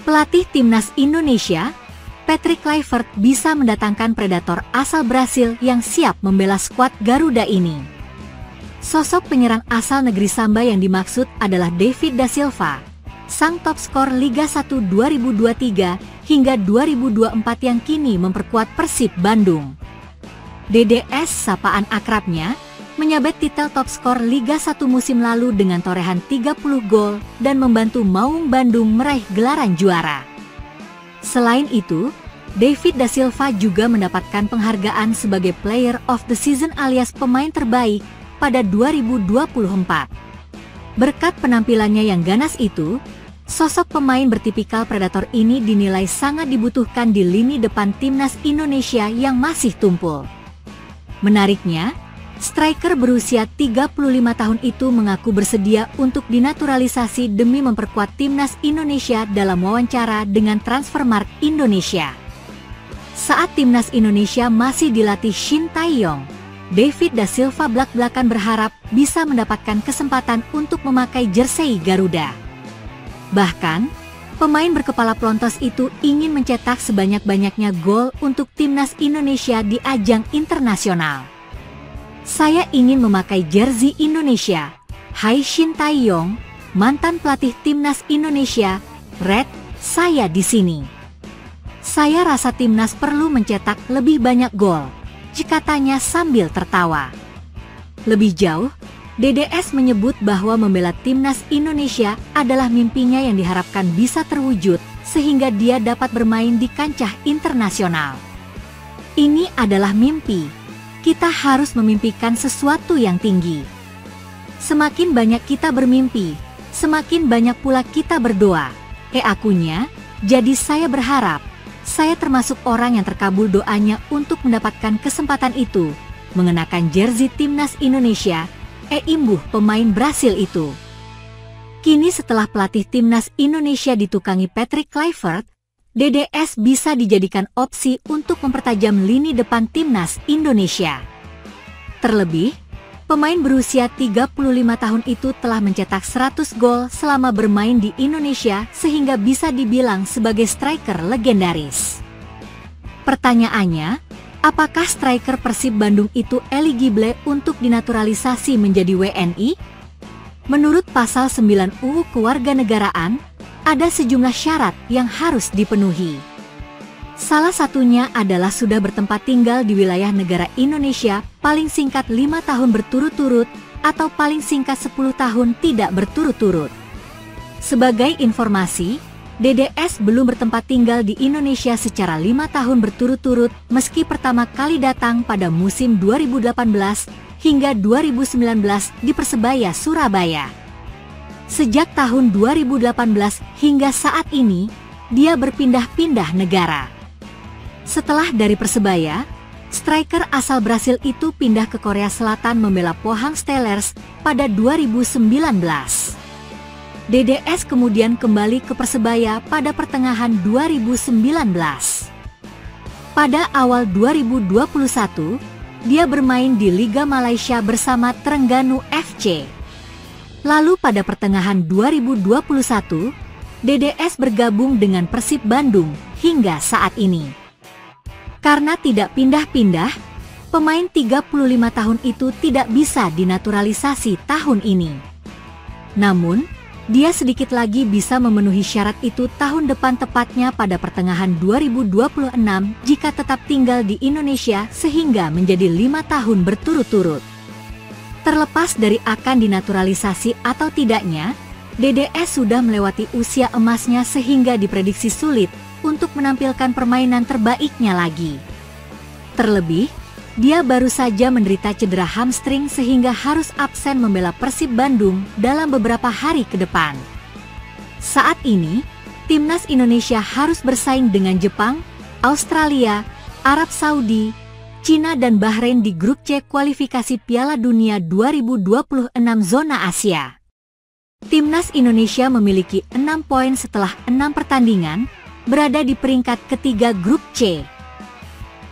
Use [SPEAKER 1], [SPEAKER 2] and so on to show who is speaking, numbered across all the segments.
[SPEAKER 1] Pelatih Timnas Indonesia, Patrick Kluivert bisa mendatangkan predator asal Brasil yang siap membela skuad Garuda ini. Sosok penyerang asal negeri Samba yang dimaksud adalah David da Silva, sang top skor Liga 1 2023 hingga 2024 yang kini memperkuat Persib Bandung. DDS, sapaan akrabnya, menyabet titel top skor Liga 1 musim lalu dengan torehan 30 gol dan membantu Maung Bandung meraih gelaran juara. Selain itu, David da Silva juga mendapatkan penghargaan sebagai Player of the Season alias pemain terbaik pada 2024. Berkat penampilannya yang ganas itu, sosok pemain bertipikal predator ini dinilai sangat dibutuhkan di lini depan Timnas Indonesia yang masih tumpul. Menariknya, striker berusia 35 tahun itu mengaku bersedia untuk dinaturalisasi demi memperkuat Timnas Indonesia dalam wawancara dengan Transfermarkt Indonesia. Saat Timnas Indonesia masih dilatih Shin Tae-yong, David da Silva blak-blakan berharap bisa mendapatkan kesempatan untuk memakai jersei Garuda. Bahkan, pemain berkepala pelontos itu ingin mencetak sebanyak-banyaknya gol untuk Timnas Indonesia di ajang internasional. "Saya ingin memakai jersey Indonesia. Hai Shin Tae-yong, mantan pelatih Timnas Indonesia, Red, saya di sini. Saya rasa Timnas perlu mencetak lebih banyak gol," katanya sambil tertawa. Lebih jauh, DDS menyebut bahwa membela Timnas Indonesia adalah mimpinya yang diharapkan bisa terwujud sehingga dia dapat bermain di kancah internasional. "Ini adalah mimpi. Kita harus memimpikan sesuatu yang tinggi. Semakin banyak kita bermimpi, semakin banyak pula kita berdoa. Akunya, jadi saya berharap, saya termasuk orang yang terkabul doanya untuk mendapatkan kesempatan itu, mengenakan jersey Timnas Indonesia," imbuh pemain Brasil itu. Kini setelah pelatih Timnas Indonesia ditukangi Patrick Kluivert, DDS bisa dijadikan opsi untuk mempertajam lini depan Timnas Indonesia. Terlebih, pemain berusia 35 tahun itu telah mencetak 100 gol selama bermain di Indonesia sehingga bisa dibilang sebagai striker legendaris. Pertanyaannya, apakah striker Persib Bandung itu eligible untuk dinaturalisasi menjadi WNI? Menurut pasal 9 UU Kewarganegaraan, ada sejumlah syarat yang harus dipenuhi. Salah satunya adalah sudah bertempat tinggal di wilayah negara Indonesia paling singkat 5 tahun berturut-turut atau paling singkat 10 tahun tidak berturut-turut. Sebagai informasi, DDS belum bertempat tinggal di Indonesia secara 5 tahun berturut-turut meski pertama kali datang pada musim 2018 hingga 2019 di Persebaya Surabaya. Sejak tahun 2018 hingga saat ini, dia berpindah-pindah negara. Setelah dari Persebaya, striker asal Brasil itu pindah ke Korea Selatan membela Pohang Steelers pada 2019. DDS kemudian kembali ke Persebaya pada pertengahan 2019. Pada awal 2021, dia bermain di Liga Malaysia bersama Terengganu FC. Lalu pada pertengahan 2021, DDS bergabung dengan Persib Bandung hingga saat ini. Karena tidak pindah-pindah, pemain 35 tahun itu tidak bisa dinaturalisasi tahun ini. Namun, dia sedikit lagi bisa memenuhi syarat itu tahun depan, tepatnya pada pertengahan 2026 jika tetap tinggal di Indonesia sehingga menjadi 5 tahun berturut-turut. Terlepas dari akan dinaturalisasi atau tidaknya, DDS sudah melewati usia emasnya sehingga diprediksi sulit untuk menampilkan permainan terbaiknya lagi. Terlebih, dia baru saja menderita cedera hamstring sehingga harus absen membela Persib Bandung dalam beberapa hari ke depan. Saat ini, Timnas Indonesia harus bersaing dengan Jepang, Australia, Arab Saudi, Cina dan Bahrain di grup C kualifikasi Piala Dunia 2026 zona Asia. Timnas Indonesia memiliki 6 poin setelah 6 pertandingan, berada di peringkat ketiga grup C.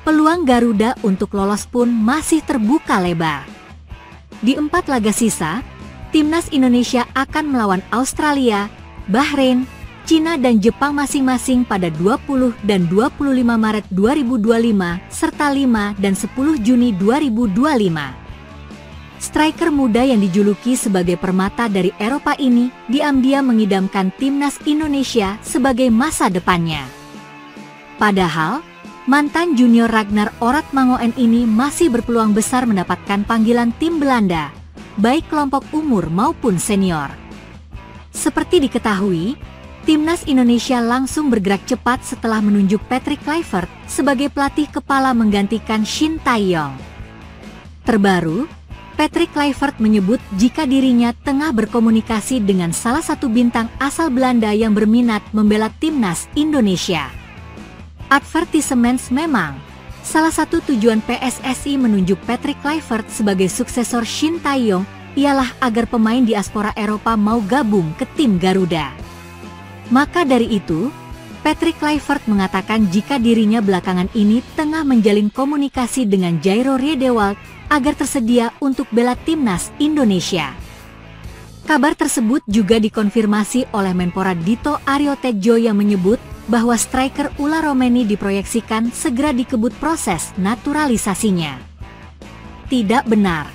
[SPEAKER 1] Peluang Garuda untuk lolos pun masih terbuka lebar. Di 4 laga sisa, Timnas Indonesia akan melawan Australia, Bahrain, Cina dan Jepang masing-masing pada 20 dan 25 Maret 2025 serta 5 dan 10 Juni 2025. Striker muda yang dijuluki sebagai permata dari Eropa ini diam-diam mengidamkan timnas Indonesia sebagai masa depannya. Padahal, mantan junior Ragnar Oratmangoen ini masih berpeluang besar mendapatkan panggilan tim Belanda, baik kelompok umur maupun senior. Seperti diketahui, timnas Indonesia langsung bergerak cepat setelah menunjuk Patrick Kluivert sebagai pelatih kepala menggantikan Shin Tae-yong. Terbaru, Patrick Kluivert menyebut jika dirinya tengah berkomunikasi dengan salah satu bintang asal Belanda yang berminat membela timnas Indonesia. Advertisements memang, salah satu tujuan PSSI menunjuk Patrick Kluivert sebagai suksesor Shin Tae-yong ialah agar pemain diaspora Eropa mau gabung ke tim Garuda. Maka dari itu, Patrick Kluivert mengatakan jika dirinya belakangan ini tengah menjalin komunikasi dengan Jairo Riedewald agar tersedia untuk bela timnas Indonesia. Kabar tersebut juga dikonfirmasi oleh Menpora Dito Aryo Tejo yang menyebut bahwa striker Ula Romeni diproyeksikan segera dikebut proses naturalisasinya. Tidak benar.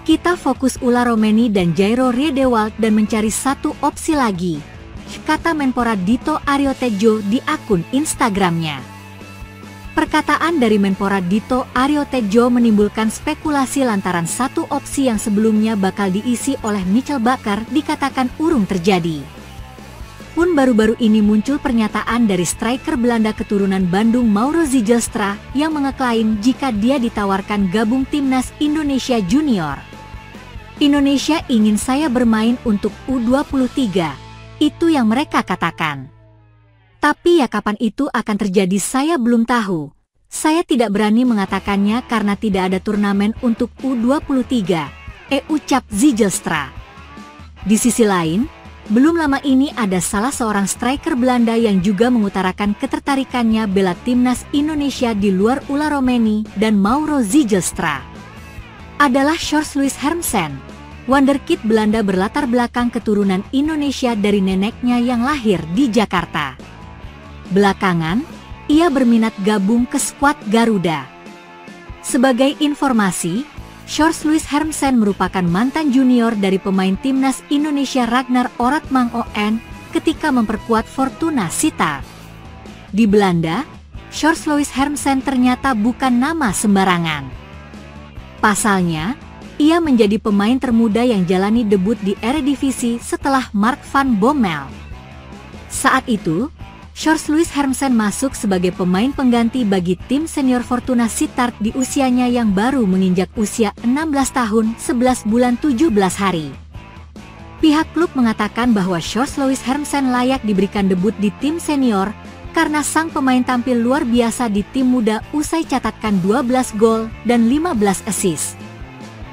[SPEAKER 1] Kita fokus Ula Romeni dan Jairo Riedewald dan mencari satu opsi lagi, kata Menpora Dito Aryo Tejo di akun Instagramnya. Perkataan dari Menpora Dito Aryo Tejo menimbulkan spekulasi lantaran satu opsi yang sebelumnya bakal diisi oleh Michel Bakker dikatakan urung terjadi. Pun baru-baru ini muncul pernyataan dari striker Belanda keturunan Bandung Mauro Zijlstra yang mengeklaim jika dia ditawarkan gabung timnas Indonesia Junior. Indonesia ingin saya bermain untuk U23. Itu yang mereka katakan. Tapi ya kapan itu akan terjadi saya belum tahu. Saya tidak berani mengatakannya karena tidak ada turnamen untuk U23, ucap Zijlstra. Di sisi lain, belum lama ini ada salah seorang striker Belanda yang juga mengutarakan ketertarikannya bela timnas Indonesia di luar Ula Romeni dan Mauro Zijlstra. Adalah Sjoerd Hermsen, wonderkid Belanda berlatar belakang keturunan Indonesia dari neneknya yang lahir di Jakarta. Belakangan, ia berminat gabung ke skuad Garuda. Sebagai informasi, Sjoerd Hermsen merupakan mantan junior dari pemain timnas Indonesia Ragnar Oratmangoen ketika memperkuat Fortuna Sittard. Di Belanda, Sjoerd Hermsen ternyata bukan nama sembarangan. Pasalnya, ia menjadi pemain termuda yang jalani debut di Eredivisie setelah Mark van Bommel. Saat itu, Sjoerd Hermsen masuk sebagai pemain pengganti bagi tim senior Fortuna Sittard di usianya yang baru menginjak usia 16 tahun 11 bulan 17 hari. Pihak klub mengatakan bahwa Sjoerd Hermsen layak diberikan debut di tim senior karena sang pemain tampil luar biasa di tim muda usai catatkan 12 gol dan 15 assist.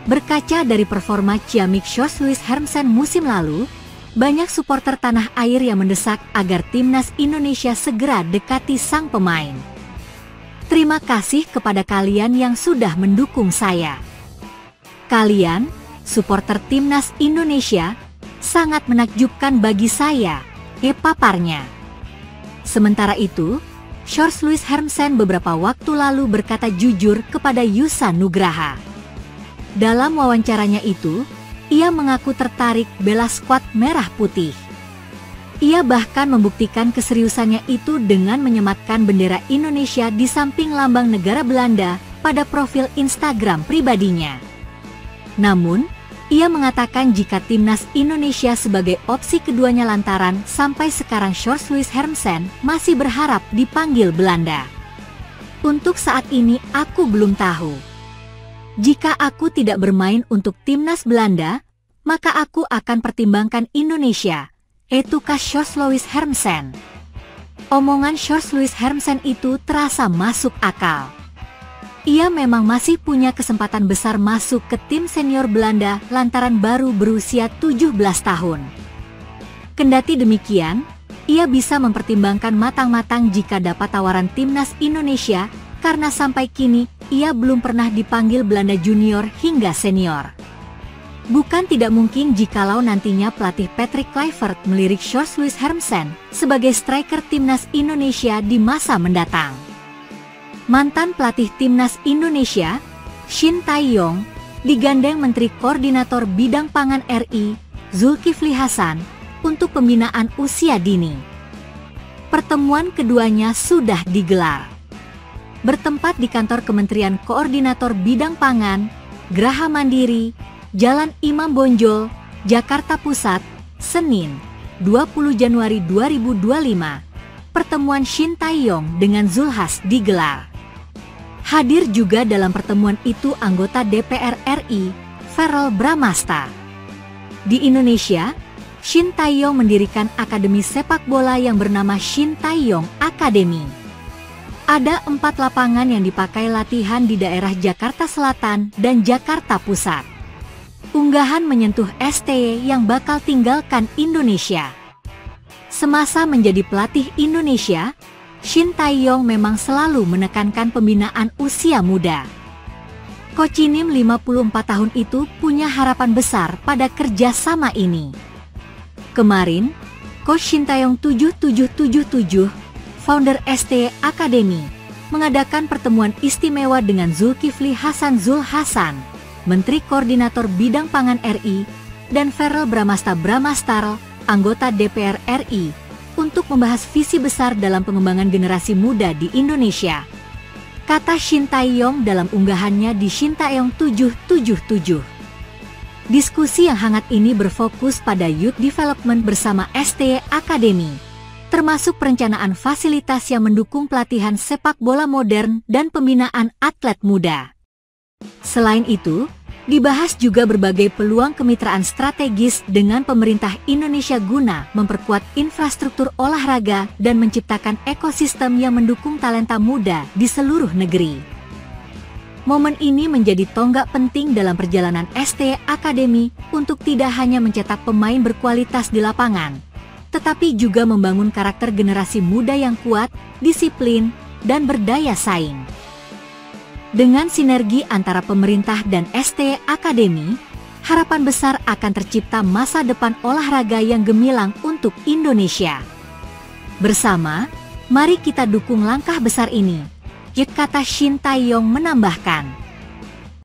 [SPEAKER 1] Berkaca dari performa ciamik Sjoerd Hermsen musim lalu, banyak supporter tanah air yang mendesak agar timnas Indonesia segera dekati sang pemain. Terima kasih kepada kalian yang sudah mendukung saya. Kalian, supporter timnas Indonesia, sangat menakjubkan bagi saya, paparnya. Sementara itu, Sjoerd Hermsen beberapa waktu lalu berkata jujur kepada Yusa Nugraha. Dalam wawancaranya itu, ia mengaku tertarik bela skuad merah putih. Ia bahkan membuktikan keseriusannya itu dengan menyematkan bendera Indonesia di samping lambang negara Belanda pada profil Instagram pribadinya. Namun, ia mengatakan jika timnas Indonesia sebagai opsi keduanya lantaran sampai sekarang Sjoerd Hermsen masih berharap dipanggil Belanda. Untuk saat ini aku belum tahu. Jika aku tidak bermain untuk timnas Belanda, maka aku akan pertimbangkan Indonesia, tukas Sjoerd Hermsen. Omongan Sjoerd Hermsen itu terasa masuk akal. Ia memang masih punya kesempatan besar masuk ke tim senior Belanda lantaran baru berusia 17 tahun. Kendati demikian, ia bisa mempertimbangkan matang-matang jika dapat tawaran timnas Indonesia karena sampai kini ia belum pernah dipanggil Belanda junior hingga senior. Bukan tidak mungkin jikalau nantinya pelatih Patrick Kluivert melirik Sjoerd Louis Hermsen sebagai striker timnas Indonesia di masa mendatang. Mantan pelatih timnas Indonesia, Shin Tae-yong, digandeng Menteri Koordinator Bidang Pangan RI, Zulkifli Hasan, untuk pembinaan usia dini. Pertemuan keduanya sudah digelar. Bertempat di kantor Kementerian Koordinator Bidang Pangan, Graha Mandiri, Jalan Imam Bonjol, Jakarta Pusat, Senin, 20 Januari 2025. Pertemuan Shin Tae-yong dengan Zulhas digelar. Hadir juga dalam pertemuan itu anggota DPR RI, Verrel Bramasta. Di Indonesia, Shin Tae-yong mendirikan akademi sepak bola yang bernama Shin Tae-yong Academy. Ada 4 lapangan yang dipakai latihan di daerah Jakarta Selatan dan Jakarta Pusat. Unggahan menyentuh STY yang bakal tinggalkan Indonesia. Semasa menjadi pelatih Indonesia, Shin Tae-yong memang selalu menekankan pembinaan usia muda. Kocinim 54 tahun itu punya harapan besar pada kerjasama ini. Kemarin, Coach Shin Tae-yong 7777, founder STY Academy, mengadakan pertemuan istimewa dengan Zulkifli Hasan Zulhasan, Menteri Koordinator Bidang Pangan RI, dan Verrel Bramasta Bramastar, anggota DPR RI, untuk membahas visi besar dalam pengembangan generasi muda di Indonesia. Kata Shin Tae-yong dalam unggahannya di Shin Tae-yong 777. Diskusi yang hangat ini berfokus pada youth development bersama STY Academy, termasuk perencanaan fasilitas yang mendukung pelatihan sepak bola modern dan pembinaan atlet muda. Selain itu, dibahas juga berbagai peluang kemitraan strategis dengan pemerintah Indonesia guna memperkuat infrastruktur olahraga dan menciptakan ekosistem yang mendukung talenta muda di seluruh negeri. Momen ini menjadi tonggak penting dalam perjalanan STY Academy untuk tidak hanya mencetak pemain berkualitas di lapangan, tetapi juga membangun karakter generasi muda yang kuat, disiplin, dan berdaya saing. Dengan sinergi antara pemerintah dan STY Academy, harapan besar akan tercipta masa depan olahraga yang gemilang untuk Indonesia. Bersama, mari kita dukung langkah besar ini, kata Shin Tae-yong menambahkan.